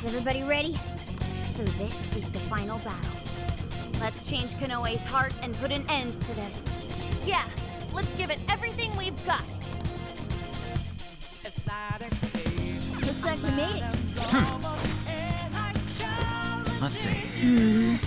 Is everybody ready? So this is the final battle. Let's change Konoe's heart and put an end to this. Yeah, let's give it everything we've got. Looks like we made it. Let's see.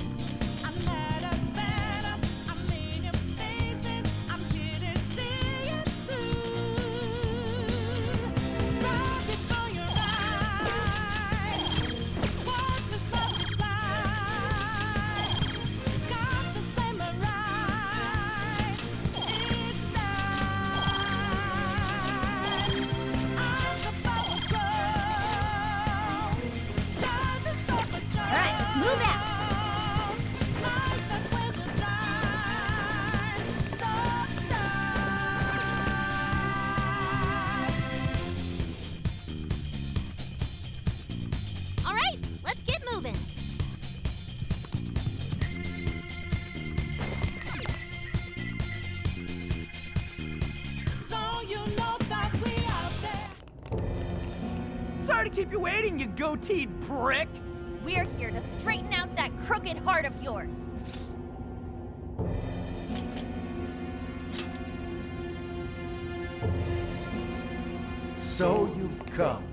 Move out! All right, let's get moving. So you know that we out there. Sorry to keep you waiting, you goateed prick! We're here to straighten out that crooked heart of yours. So you've come.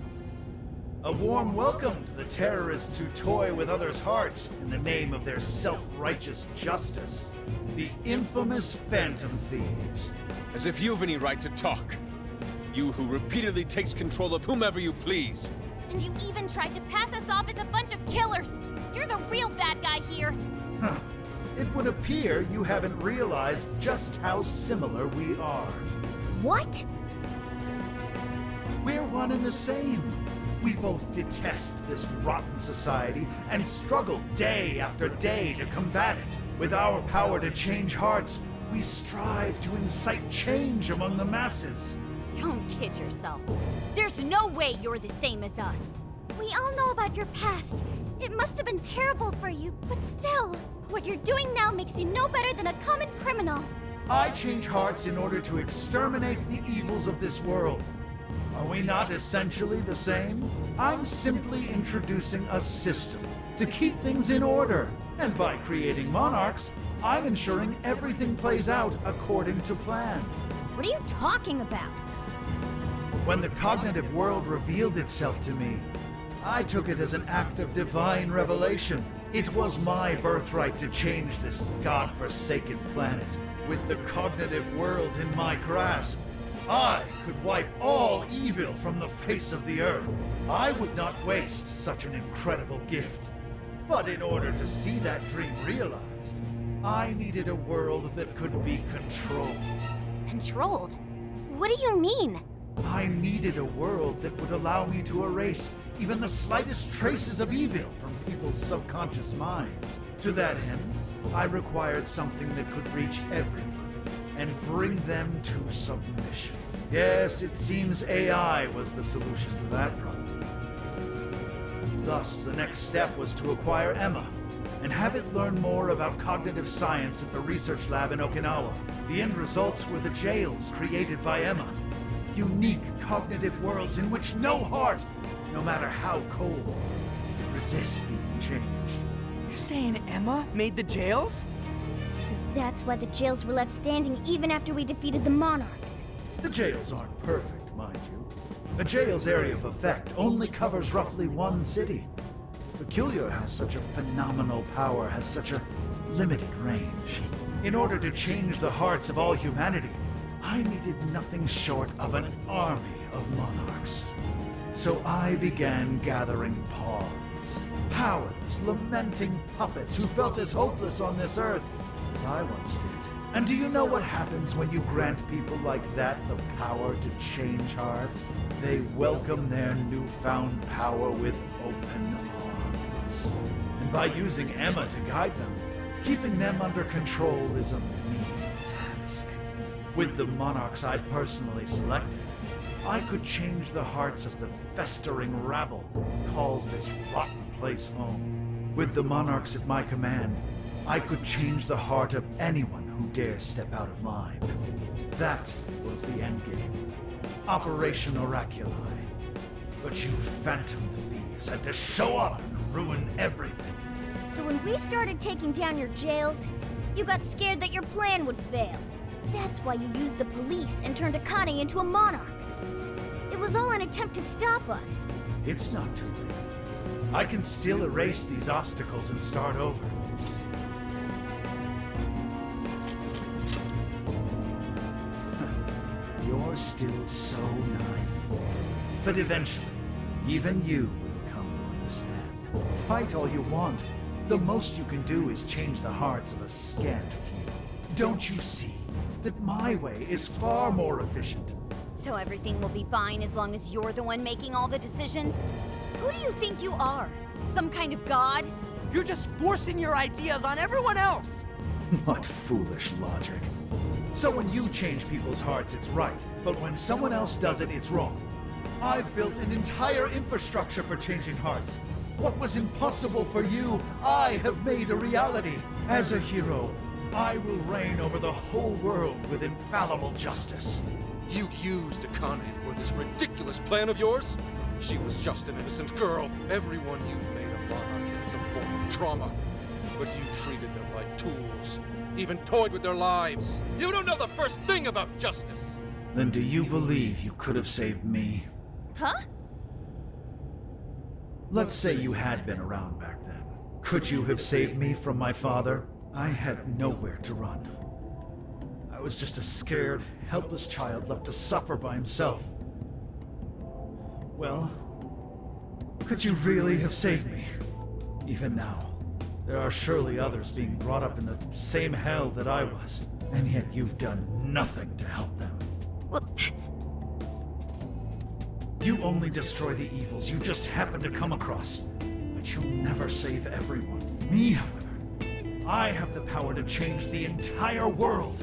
A warm welcome to the terrorists who toy with others' hearts in the name of their self-righteous justice. The infamous Phantom Thieves. As if you've any right to talk. You who repeatedly takes control of whomever you please. And you even tried to pass us off as a bunch of killers! You're the real bad guy here! Huh. It would appear you haven't realized just how similar we are. What? We're one and the same. We both detest this rotten society and struggle day after day to combat it. With our power to change hearts, we strive to incite change among the masses. Don't kid yourself. There's no way you're the same as us. We all know about your past. It must have been terrible for you, but still, what you're doing now makes you no better than a common criminal. I change hearts in order to exterminate the evils of this world. Are we not essentially the same? I'm simply introducing a system to keep things in order. And by creating monarchs, I'm ensuring everything plays out according to plan. What are you talking about? When the cognitive world revealed itself to me, I took it as an act of divine revelation. It was my birthright to change this godforsaken planet. With the cognitive world in my grasp, I could wipe all evil from the face of the earth. I would not waste such an incredible gift. But in order to see that dream realized, I needed a world that could be controlled. Controlled? What do you mean? I needed a world that would allow me to erase even the slightest traces of evil from people's subconscious minds. To that end, I required something that could reach everyone and bring them to submission. Yes, it seems AI was the solution to that problem. Thus, the next step was to acquire Emma and have it learn more about cognitive science at the research lab in Okinawa. The end results were the jails created by Emma. Unique cognitive worlds in which no heart, no matter how cold, could resist being changed. You saying Emma made the jails? So that's why the jails were left standing even after we defeated the monarchs. The jails aren't perfect, mind you. A jail's area of effect only covers roughly one city. Peculiar how such a phenomenal power has such a limited range. In order to change the hearts of all humanity, I needed nothing short of an army of monarchs. So I began gathering pawns, powerless, lamenting puppets who felt as hopeless on this earth as I once did. And do you know what happens when you grant people like that the power to change hearts? They welcome their newfound power with open arms. And by using Emma to guide them, keeping them under control is a menial task. With the monarchs I'd personally selected, I could change the hearts of the festering rabble who calls this rotten place home. With the monarchs at my command, I could change the heart of anyone who dares step out of line. That was the endgame. Operation Oraculi. But you phantom thieves had to show up and ruin everything. So when we started taking down your jails, you got scared that your plan would fail. That's why you used the police and turned Akane into a monarch. It was all an attempt to stop us. It's not too late. I can still erase these obstacles and start over. You're still so naive. But eventually, even you will come to understand. Fight all you want. The most you can do is change the hearts of a scant few. Don't you see that my way is far more efficient? So everything will be fine as long as you're the one making all the decisions? Who do you think you are? Some kind of god? You're just forcing your ideas on everyone else! What foolish logic. So when you change people's hearts, it's right. But when someone else does it, it's wrong. I've built an entire infrastructure for changing hearts. What was impossible for you, I have made a reality. As a hero, I will reign over the whole world with infallible justice. You used Akane for this ridiculous plan of yours? She was just an innocent girl. Everyone you made a monarch in some form of trauma. But you treated them like tools. Even toyed with their lives. You don't know the first thing about justice! Then do you believe you could have saved me? Huh? Let's say you had been around back then. Could you have saved me from my father? I had nowhere to run. I was just a scared, helpless child left to suffer by himself. Well, could you really have saved me? Even now, there are surely others being brought up in the same hell that I was, and yet you've done nothing to help them. Well, that's... You only destroy the evils you just happen to come across, but you'll never save everyone. Me, however, I have the power to change the entire world.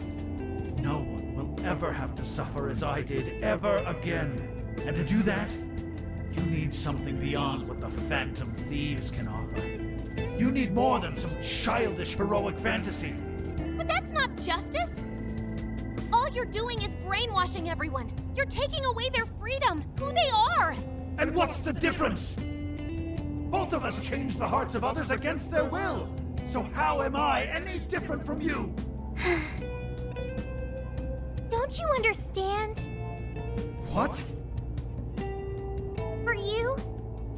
No one will ever have to suffer as I did ever again. And to do that, you need something beyond what the Phantom Thieves can offer. You need more than some childish heroic fantasy. But that's not justice! All you're doing is brainwashing everyone. You're taking away their freedom, who they are! And what's the difference? Both of us change the hearts of others against their will. So how am I any different from you? Don't you understand? What? For you,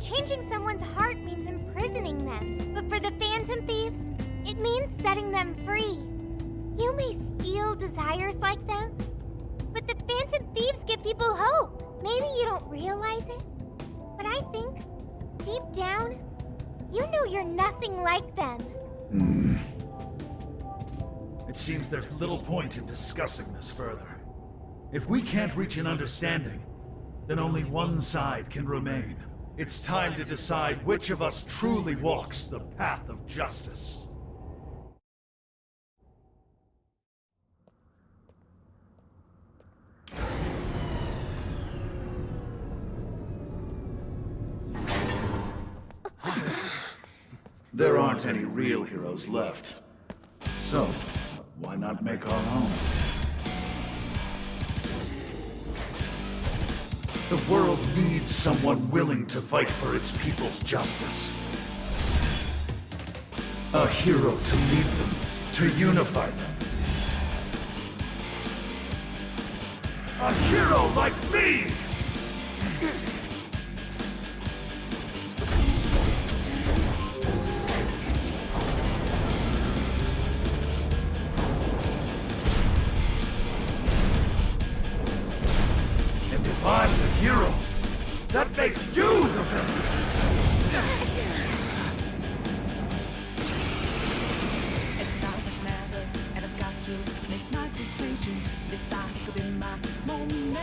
changing someone's heart means imprisoning them. But for the Phantom Thieves, it means setting them free. You may steal desires like them, but the Phantom Thieves give people hope. Maybe you don't realize it, but I think, deep down, you know you're nothing like them. It seems there's little point in discussing this further. If we can't reach an understanding, then only one side can remain. It's time to decide which of us truly walks the path of justice. There aren't any real heroes left. So, why not make our own? The world needs someone willing to fight for its people's justice. A hero to lead them, to unify them. A hero like me! And if I'm the hero, that makes you the villain! It doesn't matter, and I've got to make my decision. This time could be my moment.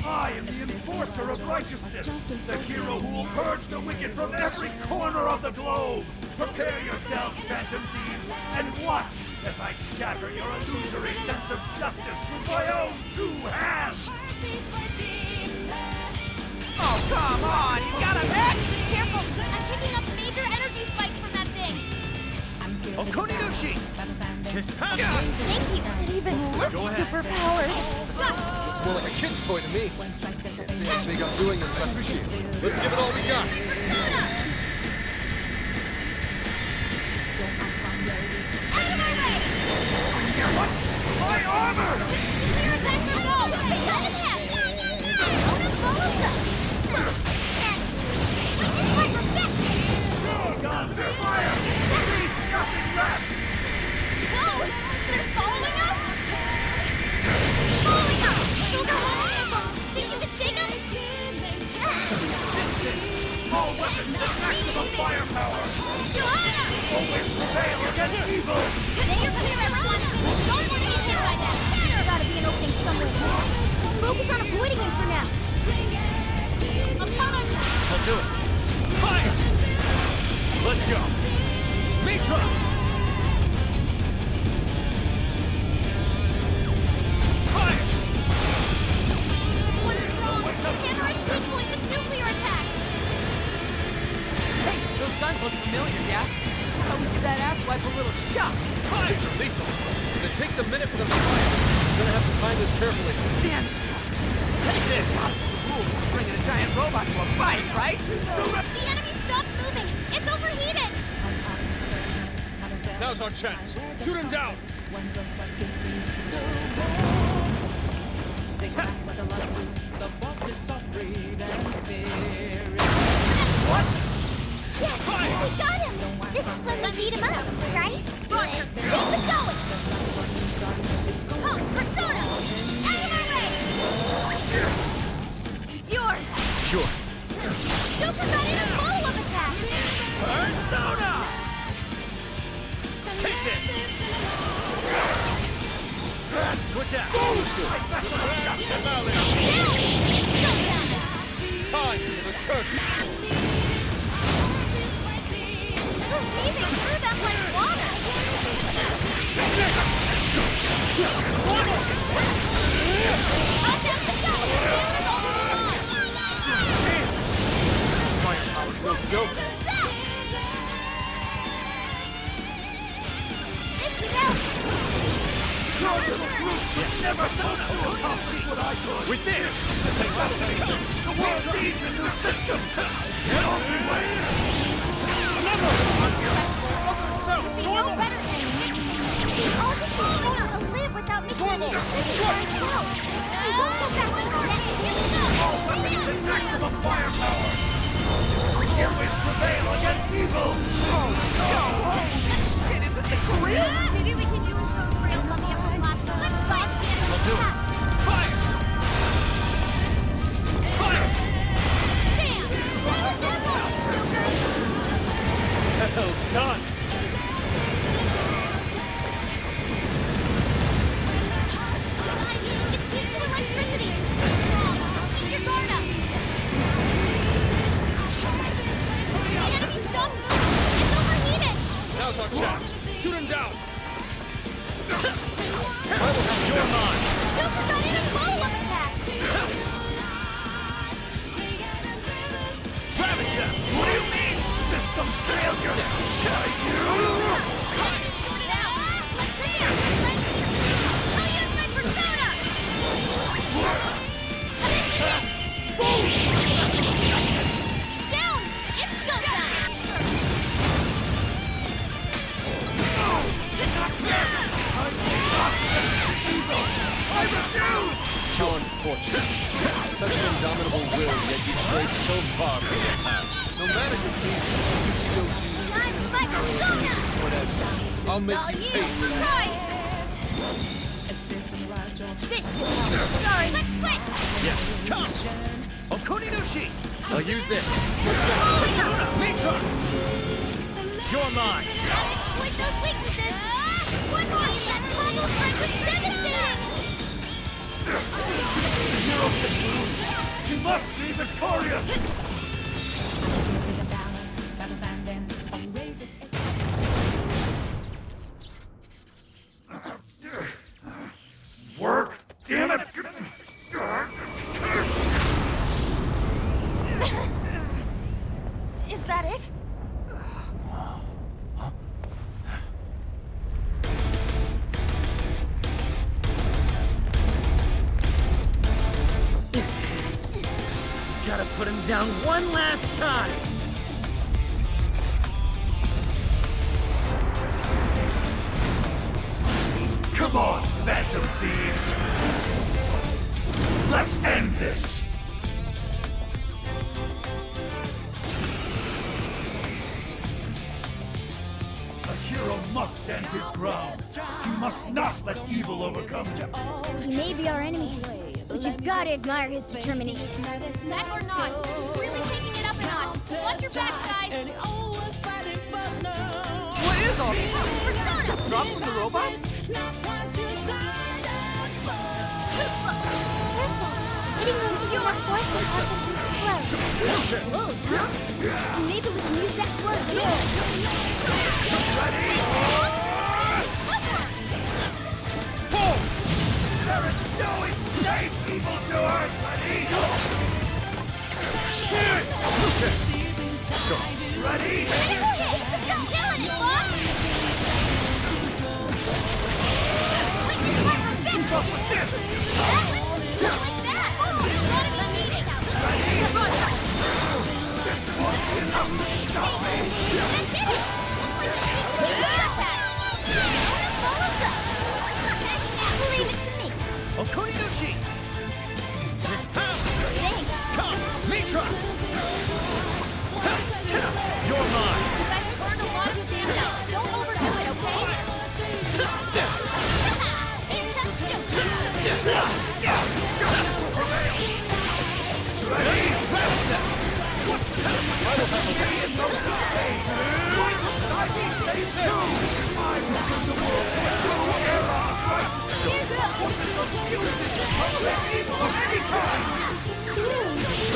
I am the enforcer of righteousness, the hero who will purge the wicked from every corner of the globe. Prepare yourselves, Phantom Thieves, and watch as I shatter your illusory sense of justice with my own 2 hands! Oh, come on! He's got a mech! Careful! I'm picking up major energy spikes from that thing! Oh, Koninoshi! Thank you! It even looks superpowered! It's more like a kid's toy to me. Can't say I'm big on doing this, but I appreciate it. Let's give it all we got. My armor! Clear attack for gold! Cut in half! Owner follows up! This is like perfection! Guns! Fire! Nothing left! Whoa! They're following us? Following us! Those are water missiles! Think you can shake them? All weapons at maximum firepower! Joanna! Always prevail against evil! Stay clear, everyone! Don't want to get hit by that! There's gotta be an opening somewhere. Just focus on avoiding him for now. I'm coming! I'll do it. Fire! Let's go. Matrox! Fire! This one's strong. Hammers pinpoint with nuclear attacks. Hey, those guns look familiar, yeah? How about we give that asswipe a little shock? These are lethal. And it takes a minute for them to fire. We're gonna have to time this carefully. Damn, it's tough. Take this! Ooh, bringing a giant robot to a fight, right? The enemy stopped moving. It's overheated. Now's our chance. Shoot him down. Yes, we got him. This is when we beat him up, right? Roger. Keep it going. Persona! Anima-Ray! It's yours! Sure. Super got in a follow-up attack. Persona! Take this! Switch out! Down! It's go down. Time for the curtain. We're weaving through them like water. On down to go. Stand all the line. Firepower's no joke. This should help. With this! The world needs a new system! The only way! We know better than you. We'll all just be trying to live without making any decisions for ourselves. We won't go back to that. All weapons at maximum firepower! Always prevail against evil! Shit, is this the grill? Maybe we can use those rails on the upper platform. Let's dodge the enemy I'll do it. attacks. Fire! Fire! Bam! That was Joker! Well done! Guys, it's weak to electricity. Strong. Keep your guard up. The enemy stopped moving. It's overheated. Now's our chance. Shoot him down. I will have your mind! Joker got in a follow-up attack. Ravage them! What do you mean, system failure? Sort it out. Electricity is friend here. I'll use my persona. Down. It's go time. I refuse! How unfortunate. Such an indomitable will, yet you strayed so far from your path. No matter your feelings, you still use Time to fight persona. whatever. I'll make All you you. pay for it. Try! This should help. Sorry, let's switch! Yeah, come! Okuninushi! I'll use this. Matrox! You're mine! Gotta exploit those weaknesses. One more. That combo strike was devastating. Hero can lose! He must be victorious! Work! Damn it! Is that it? Gotta put him down one last time! Come on, Phantom Thieves! Let's end this! A hero must stand his ground. You must not let evil overcome him. He may be our enemy, but you've got to admire his determination. That or not, really taking it up a notch. Watch your backs, guys. What is all this? Stuff dropped from the robot? Hitting those pure force will cause them to explode. Explodes, huh? Maybe we can use that to our advantage. There is no escape, evildoers! Ready? Critical hit! You're killing it, boss! This! Like that! Oh, you want to be cheating! This won't be enough to stop me! That did it! Looks like this attack! Leave it to me! Okuninushi! Miss Pound! Thanks! Come! Mitras! You're mine! You guys have burned a lot of stamina. Don't overdo it, okay?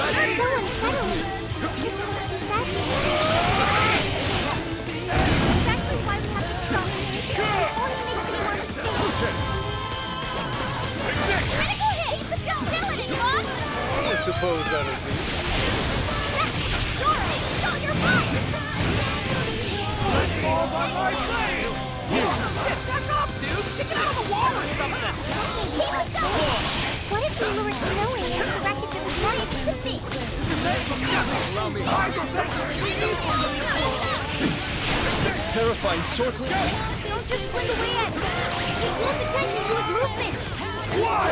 That's so unsettling. This must be sadness. Exactly why we have to stop. It only makes me more mistakes. Critical hit! You're killing it, boss! I suppose that'll do. Sora, show your butt! Fall on my blade! Shit, back off, dude! Kick it out of the wall or something! Keep it going! What if we lured Snow into the wreckage of his life to be? Terrifying sorcerer. Don't just swing away at him. He pulls attention to his movements. Why?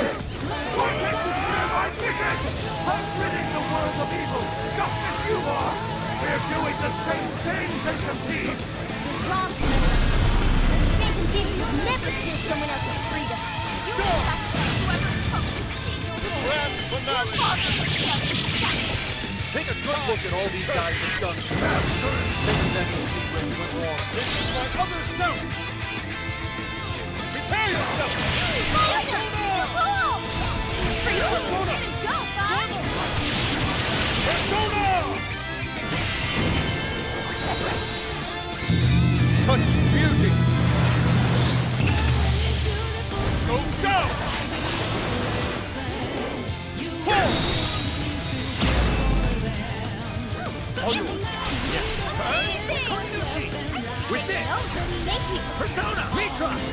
Why can't you share my vision? I'm ridding the world of evil, just as you are! We're doing the same thing, Phantom Thieves! Wrong. Phantom Thieves will never steal someone else's freedom. You will Take a good look at all these guys have done. Maybe then you'll see where you went wrong. This is my other self! Prepare yourself! Persona! Go, God! Persona! Such beauty! Go, go! With this! Thank you! Persona! Mitras!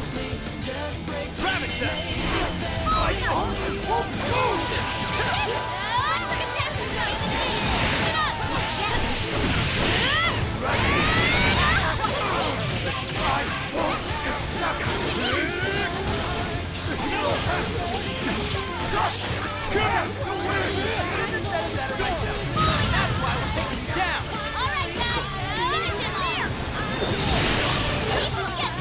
Ravage them! That's why we're taking you down! All right, guys. Finish him off. Keep it going.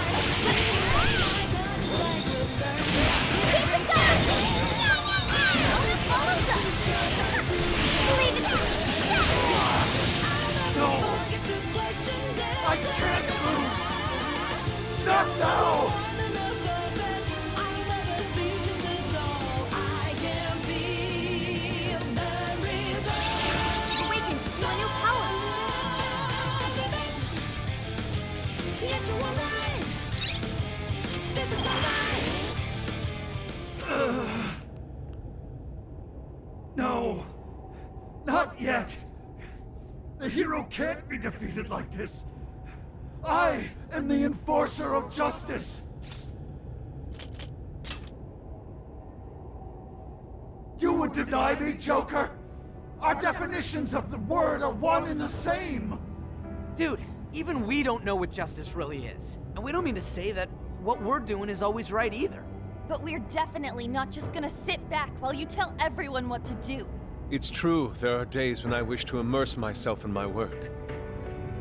Leave it to me! No! I can't lose! Not now! Awakens to a new power! No! Not yet! The hero can't be defeated like this! I am the enforcer of justice! You would deny me, Joker? Our definitions of the word are one and the same! Dude, even we don't know what justice really is. And we don't mean to say that what we're doing is always right either. But we're definitely not just gonna sit back while you tell everyone what to do. It's true, there are days when I wish to immerse myself in my work.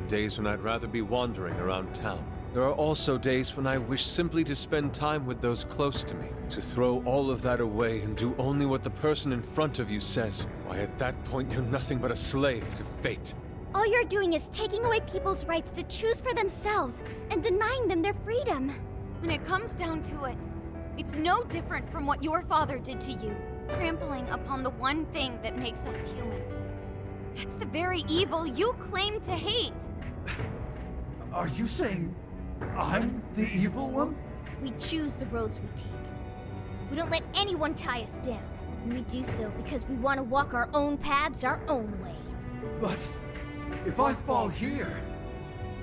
Days when I'd rather be wandering around town. There are also days when I wish simply to spend time with those close to me, to throw all of that away and do only what the person in front of you says. Why, at that point, you're nothing but a slave to fate. All you're doing is taking away people's rights to choose for themselves and denying them their freedom. When it comes down to it, it's no different from what your father did to you, trampling upon the one thing that makes us human. That's the very evil you claim to hate. Are you saying I'm the evil one? We choose the roads we take. We don't let anyone tie us down. And we do so because we want to walk our own paths our own way. But if I fall here,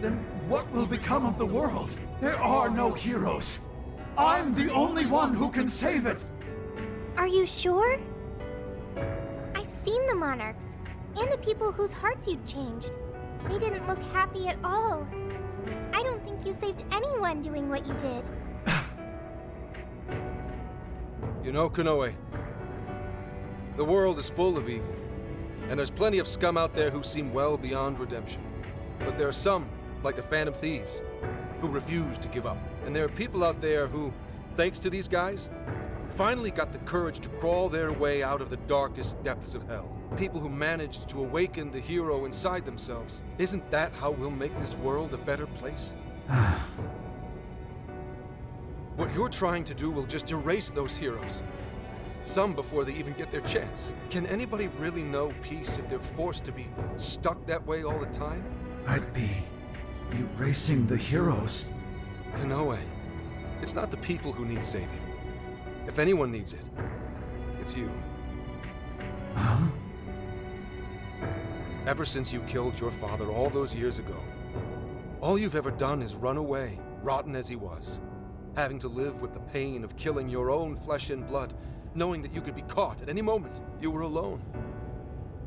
then what will become of the world? There are no heroes. I'm the only one who can save it. Are you sure? I've seen the monarchs, and the people whose hearts you'd changed. They didn't look happy at all. I don't think you saved anyone doing what you did. You know, Konoe, the world is full of evil, and there's plenty of scum out there who seem well beyond redemption. But there are some, like the Phantom Thieves, who refuse to give up. And there are people out there who, thanks to these guys, finally got the courage to crawl their way out of the darkest depths of hell. People who managed to awaken the hero inside themselves. Isn't that how we'll make this world a better place? What you're trying to do will just erase those heroes. Some before they even get their chance. Can anybody really know peace if they're forced to be stuck that way all the time? I'd be erasing the heroes. Konoe, it's not the people who need saving. If anyone needs it, it's you. Huh? Ever since you killed your father all those years ago, all you've ever done is run away, rotten as he was, having to live with the pain of killing your own flesh and blood, knowing that you could be caught at any moment. You were alone.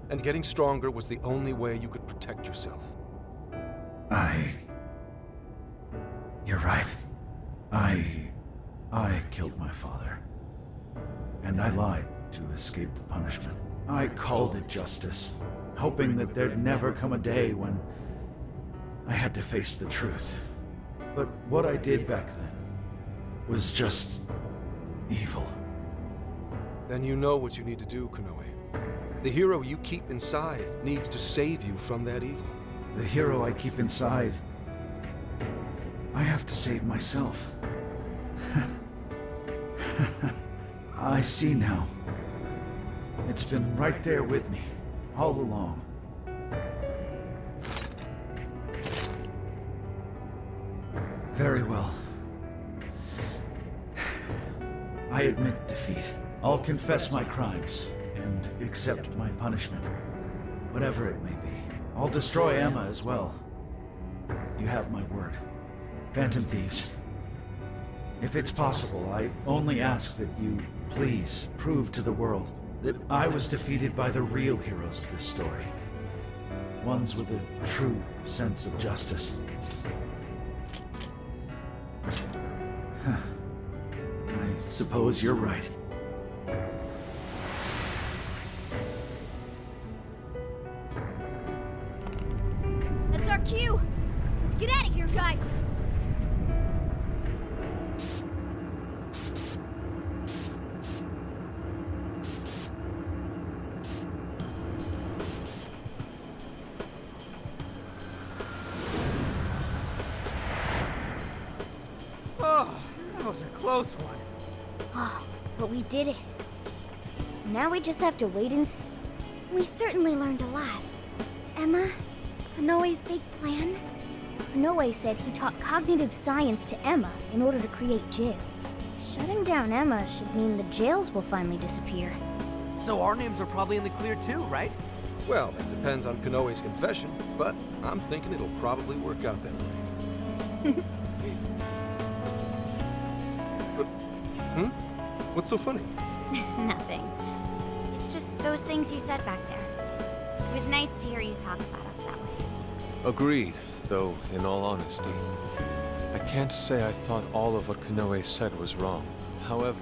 And getting stronger was the only way you could protect yourself. You're right. I killed my father. And I lied to escape the punishment. I called it justice, hoping that there'd never come a day when I had to face the truth. But what I did back then was just evil. Then you know what you need to do, Konoe. The hero you keep inside needs to save you from that evil. The hero I keep inside, I have to save myself. I see now. It's been right there with me, all along. Very well. I admit defeat. I'll confess my crimes and accept my punishment, whatever it may be. I'll destroy Emma as well. You have my word. Phantom Thieves. If it's possible, I only ask that you please prove to the world that I was defeated by the real heroes of this story. Ones with a true sense of justice. I suppose you're right. That's our cue! Let's get out of here, guys! Oh, that was a close one. Oh, but we did it. Now we just have to wait and see. We certainly learned a lot. Emma, Konoe's big plan? Konoe said he taught cognitive science to Emma in order to create jails. Shutting down Emma should mean the jails will finally disappear. So our names are probably in the clear too, right? Well, that depends on Konoe's confession, but I'm thinking it'll probably work out that way. What's so funny? Nothing. It's just those things you said back there. was nice to hear you talk about us that way. Agreed, though, in all honesty, I can't say I thought all of what Konoe said was wrong. However,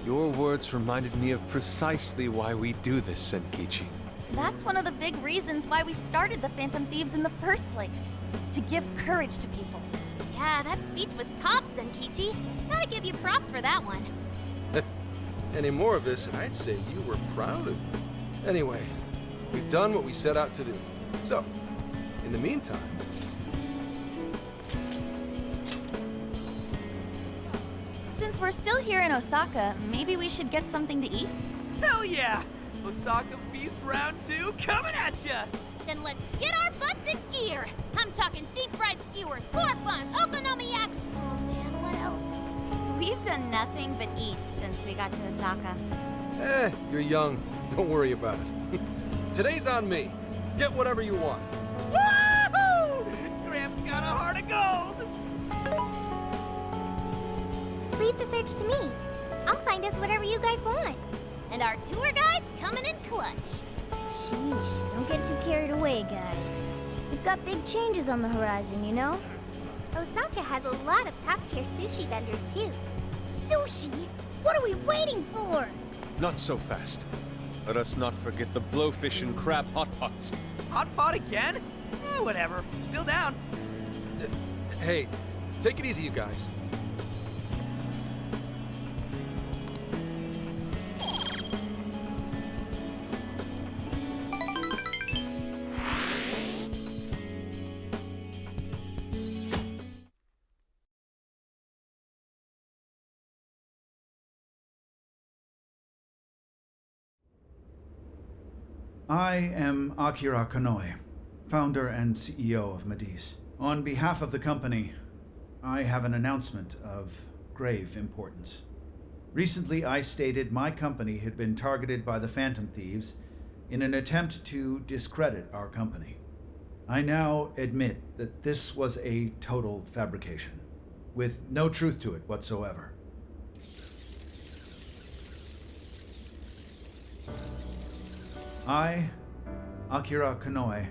your words reminded me of precisely why we do this, Senkichi. That's one of the big reasons why we started the Phantom Thieves in the first place. To give courage to people. Yeah, that speech was top, Senkichi. Gotta give you props for that one. Any more of this, and I'd say you were proud of me. Anyway, we've done what we set out to do. So, in the meantime... Since we're still here in Osaka, maybe we should get something to eat? Hell yeah! Osaka Feast Round 2 coming at ya! Then let's get our butts in gear. I'm talking deep fried skewers, pork buns, okonomiyaki. Oh man, what else? We've done nothing but eat since we got to Osaka. You're young. Don't worry about it. Today's on me. Get whatever you want. Woohoo! Gramps got a heart of gold! Leave the search to me. I'll find us whatever you guys want. And our tour guide's coming in clutch. Sheesh, don't get too carried away, guys. We've got big changes on the horizon, you know? Osaka has a lot of top-tier sushi vendors, too. Sushi? What are we waiting for? Not so fast. Let us not forget the blowfish and crab hot pots. Hot pot again? Whatever. Still down. Hey, take it easy, you guys. I am Akira Konoe, founder and CEO of Mediz. On behalf of the company, I have an announcement of grave importance. Recently, I stated my company had been targeted by the Phantom Thieves in an attempt to discredit our company. I now admit that this was a total fabrication, with no truth to it whatsoever. I, Akira Konoe,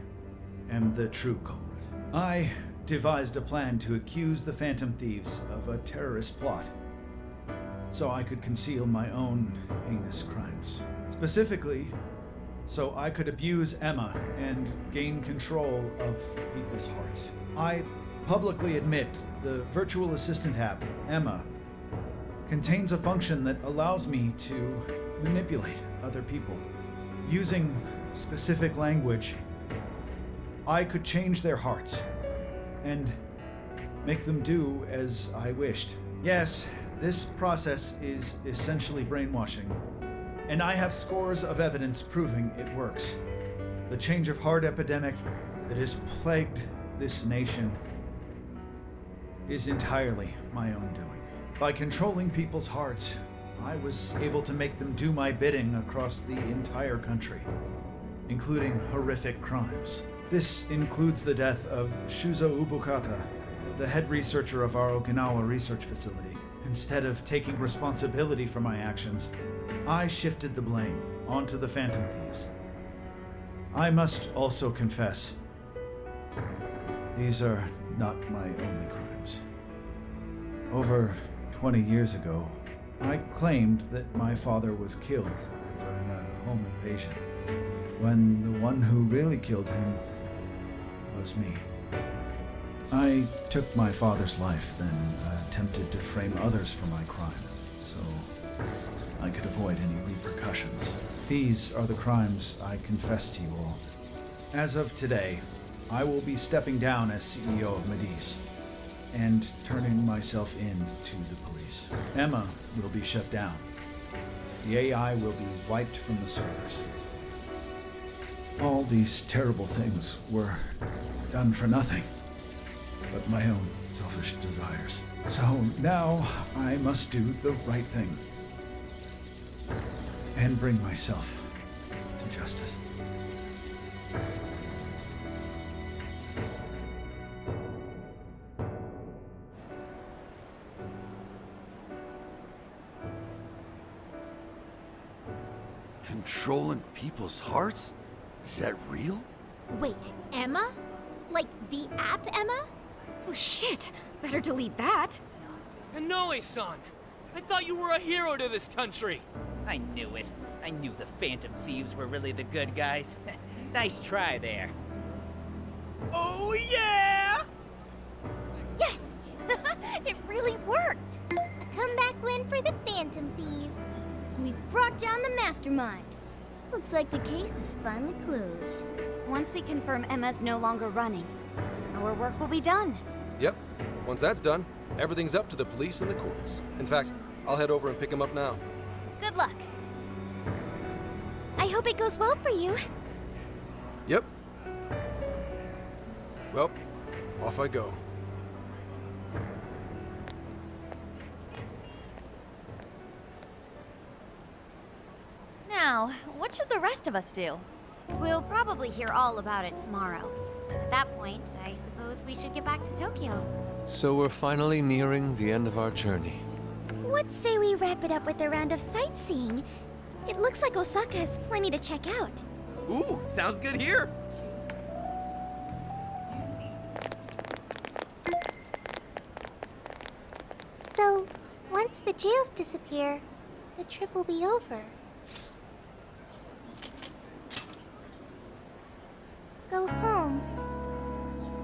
am the true culprit. I devised a plan to accuse the Phantom Thieves of a terrorist plot, so I could conceal my own heinous crimes. Specifically, so I could abuse Emma and gain control of people's hearts. I publicly admit the virtual assistant app, Emma, contains a function that allows me to manipulate other people. Using specific language, I could change their hearts and make them do as I wished. Yes, this process is essentially brainwashing, and I have scores of evidence proving it works. The change of heart epidemic that has plagued this nation is entirely my own doing. By controlling people's hearts, I was able to make them do my bidding across the entire country, including horrific crimes. This includes the death of Shuzo Ubukata, the head researcher of our Okinawa research facility. Instead of taking responsibility for my actions, I shifted the blame onto the Phantom Thieves. I must also confess, these are not my only crimes. Over 20 years ago, I claimed that my father was killed during a home invasion, when the one who really killed him was me. I took my father's life, then attempted to frame others for my crime, so I could avoid any repercussions. These are the crimes I confess to you all. As of today, I will be stepping down as CEO of Mediz and turning myself in to the police. Emma will be shut down. The AI will be wiped from the servers. All these terrible things were done for nothing but my own selfish desires. So now I must do the right thing and bring myself to justice. Controlling people's hearts? Is that real? Wait, Emma? Like the app Emma? Oh shit! Better delete that. Kanoe-san! I thought you were a hero to this country! I knew it. I knew the Phantom Thieves were really the good guys. Nice try there. Oh yeah! Yes! It really worked! A comeback win for the Phantom Thieves. We've brought down the mastermind. Looks like the case is finally closed. Once we confirm Emma's no longer running, our work will be done. Yep. Once that's done, everything's up to the police and the courts. In fact, I'll head over and pick him up now. Good luck. I hope it goes well for you. Yep. Well, off I go. Now, what should the rest of us do? We'll probably hear all about it tomorrow. At that point, I suppose we should get back to Tokyo. So we're finally nearing the end of our journey. What say we wrap it up with a round of sightseeing? It looks like Osaka has plenty to check out. Ooh, sounds good here! So, once the jails disappear, the trip will be over. Go home.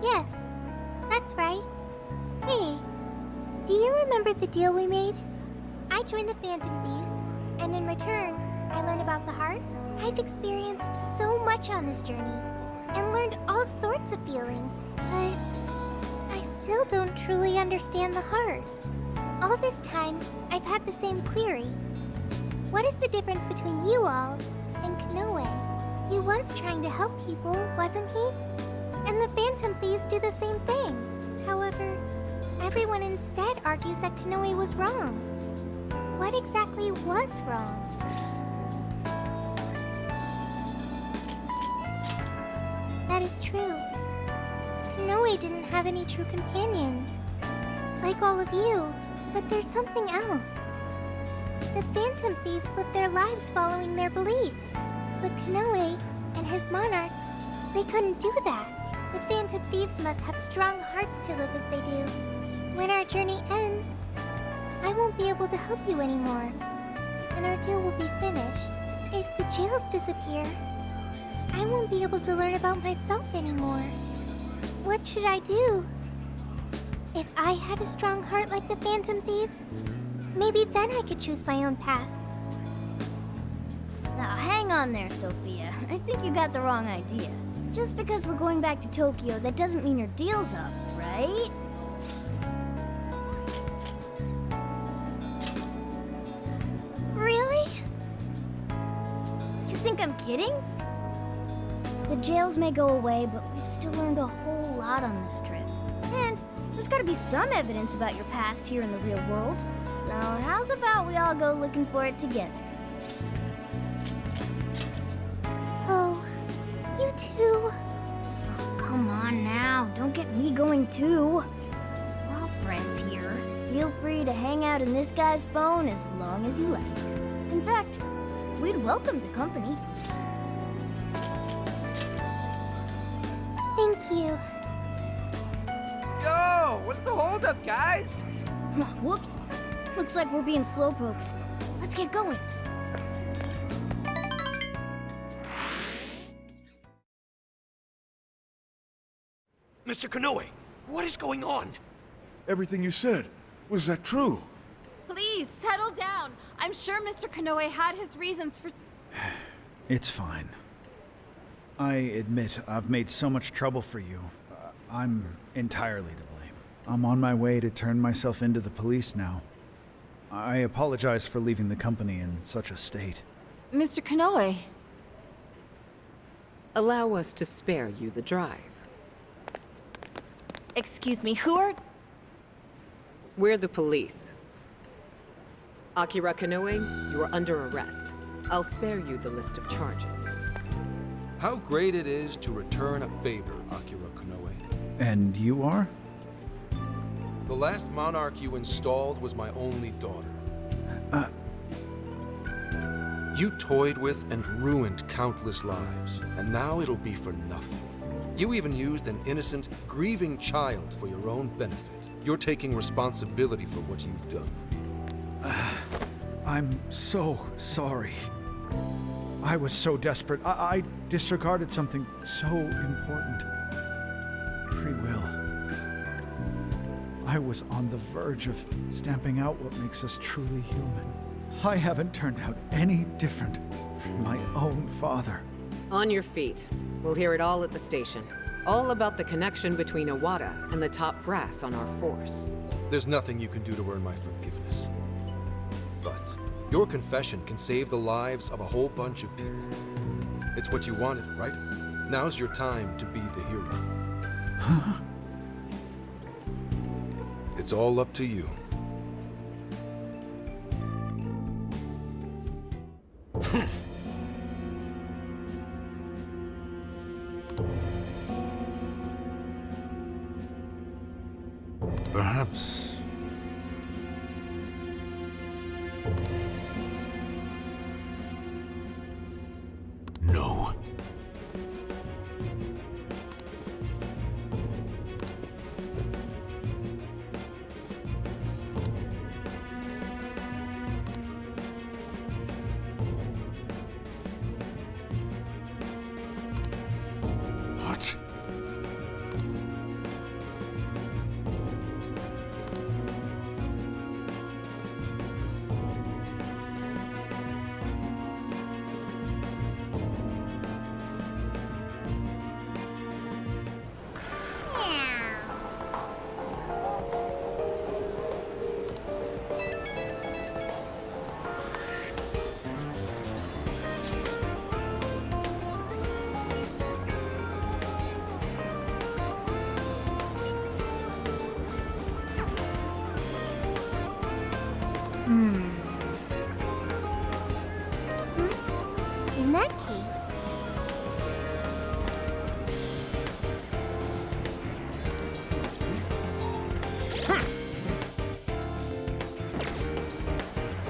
Yes, that's right. Hey, do you remember the deal we made? I joined the Phantom Thieves, and in return, I learned about the heart. I've experienced so much on this journey, and learned all sorts of feelings, but I still don't truly understand the heart. All this time, I've had the same query. What is the difference between you all and Kanoe? He was trying to help people, wasn't he? And the Phantom Thieves do the same thing. However, everyone instead argues that Kanoe was wrong. What exactly was wrong? That is true. Kanoe didn't have any true companions. Like all of you, but there's something else. The Phantom Thieves live their lives following their beliefs. But Kanoe and his monarchs, they couldn't do that. The Phantom Thieves must have strong hearts to live as they do. When our journey ends, I won't be able to help you anymore, and our deal will be finished. If the jails disappear, I won't be able to learn about myself anymore. What should I do? If I had a strong heart like the Phantom Thieves, maybe then I could choose my own path. Now hang on there, Sophia. I think you got the wrong idea. Just because we're going back to Tokyo, that doesn't mean your deal's up, right? Really? You think I'm kidding? The jails may go away, but we've still learned a whole lot on this trip. And there's gotta be some evidence about your past here in the real world. So how's about we all go looking for it together? Oh, you too? Oh, come on now, don't get me going too. We're all friends here. Feel free to hang out in this guy's phone as long as you like. In fact, we'd welcome the company. Thank you. Yo, what's the holdup, guys? Whoops. Looks like we're being slowpokes. Let's get going. Mr. Kanoe, what is going on? Everything you said, was that true? Please, settle down. I'm sure Mr. Kanoe had his reasons for... It's fine. I admit I've made so much trouble for you. I'm entirely to blame. I'm on my way to turn myself into the police now. I apologize for leaving the company in such a state. Mr. Kanoe. Allow us to spare you the drive. Excuse me, who are... We're the police. Akira Kanoe, you are under arrest. I'll spare you the list of charges. How great it is to return a favor, Akira Kanoe. And you are? The last monarch you installed was my only daughter. You toyed with and ruined countless lives, and now it'll be for nothing. You even used an innocent, grieving child for your own benefit. You're taking responsibility for what you've done. I'm so sorry. I was so desperate. I disregarded something so important. Free will. I was on the verge of stamping out what makes us truly human. I haven't turned out any different from my own father. On your feet. We'll hear it all at the station. All about the connection between Iwata and the top brass on our force. There's nothing you can do to earn my forgiveness. But your confession can save the lives of a whole bunch of people. It's what you wanted, right? Now's your time to be the hero. Huh? It's all up to you. Perhaps... No. What? In that case,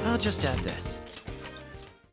I'll just add this.